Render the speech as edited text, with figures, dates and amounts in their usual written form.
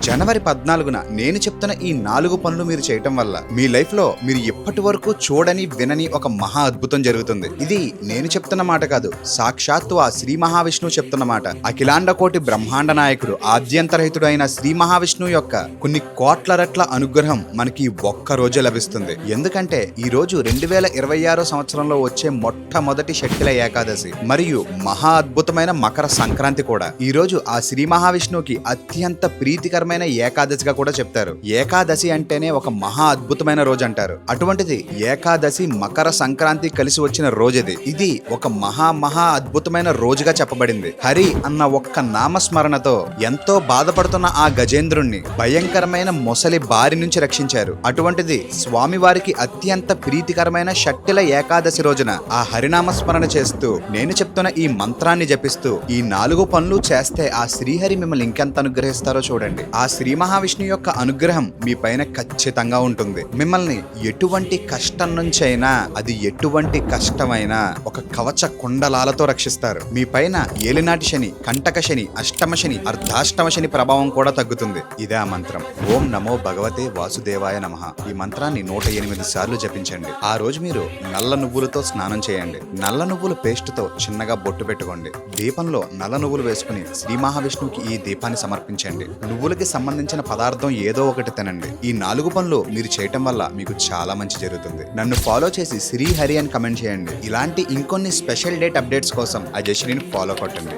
జనవరి 14న నేను చెప్తున్న ఈ 4 పనులు మీరు చేయటం వల్ల మీ లైఫ్ లో మీరు ఇప్పటి వరకు చూడని వినని ఒక మహా అద్భుతం జరుగుతుంది. ఇది నేను చెప్తున్న మాట కాదు, సాక్షాత్తు ఆ శ్రీ మహావిష్ణువు చెప్తున్న మాట. అఖిలాండ కోటి బ్రహ్మాండ నాయకుడు ఆద్యంతరహితుడు అయిన శ్రీ మహావిష్ణువు యొక్క కొన్ని కోట్ల రెట్ల అనుగ్రహం మనకి ఒక్క రోజే లభిస్తుంది. ఎందుకంటే ఈ రోజు 2026 సంవత్సరంలో వచ్చే మొట్టమొదటి షట్టిల ఏకాదశి మరియు మహా అద్భుతమైన మకర సంక్రాంతి కూడా. ఈ రోజు ఆ శ్రీ మహావిష్ణువుకి అత్యంత ప్రీతికరమైన ఏకాదశిగా కూడా చెప్తారు. ఏకాదశి అంటేనే ఒక మహా అద్భుతమైన రోజు అంటారు. అటువంటిది ఏకాదశి మకర సంక్రాంతి కలిసి వచ్చిన రోజుది. ఇది ఒక మహా అద్భుతమైన రోజుగా చెప్పబడింది. హరి అన్న ఒక్క నామస్మరణతో ఎంతో బాధపడుతున్న ఆ గజేంద్రుణ్ణి భయంకరమైన మొసలి బారి నుంచి రక్షించారు. అటువంటిది స్వామివారికి అత్యంత ప్రీతికరమైన షట్టిల ఏకాదశి రోజున ఆ హరినామస్మరణ చేస్తూ నేను చెప్తున్న ఈ మంత్రాన్ని జపిస్తూ ఈ 4 పనులు చేస్తే ఆ శ్రీహరి మిమ్మల్ని ఇంకెంత అనుగ్రహిస్తారో చూడండి. ఆ శ్రీ మహావిష్ణువు యొక్క అనుగ్రహం మీ పైన ఖచ్చితంగా ఉంటుంది. మిమ్మల్ని ఎటువంటి కష్టం నుంచైనా, అది ఎటువంటి కష్టమైనా ఒక కవచ కుండలాలతో రక్షిస్తారు. మీ పైన ఏలినాటి శని, కంటక శని, అష్టమ శని, అర్ధాష్టమ శని ప్రభావం కూడా తగ్గుతుంది. ఇదే ఆ మంత్రం. ఓం నమో భగవతే వాసుదేవాయ నమః. ఈ మంత్రాన్ని 108 సార్లు జపించండి. ఆ రోజు మీరు నల్ల నువ్వులతో స్నానం చేయండి. నల్ల నువ్వుల పేస్ట్ తో చిన్నగా బొట్టు పెట్టుకోండి. దీపంలో నల్ల నువ్వులు వేసుకుని శ్రీ మహావిష్ణువుకి ఈ దీపాన్ని సమర్పించండి. నువ్వులకి సంబంధించిన పదార్థం ఏదో ఒకటి తినండి. ఈ 4 పనులు మీరు చేయటం వల్ల మీకు చాలా మంచి జరుగుతుంది. నన్ను ఫాలో చేసి శ్రీహరి అని కమెంట్ చేయండి. ఇలాంటి ఇంకొన్ని స్పెషల్ డేట్ అప్డేట్స్ కోసం ఆ జశ్రీని ఫాలో కొట్టండి.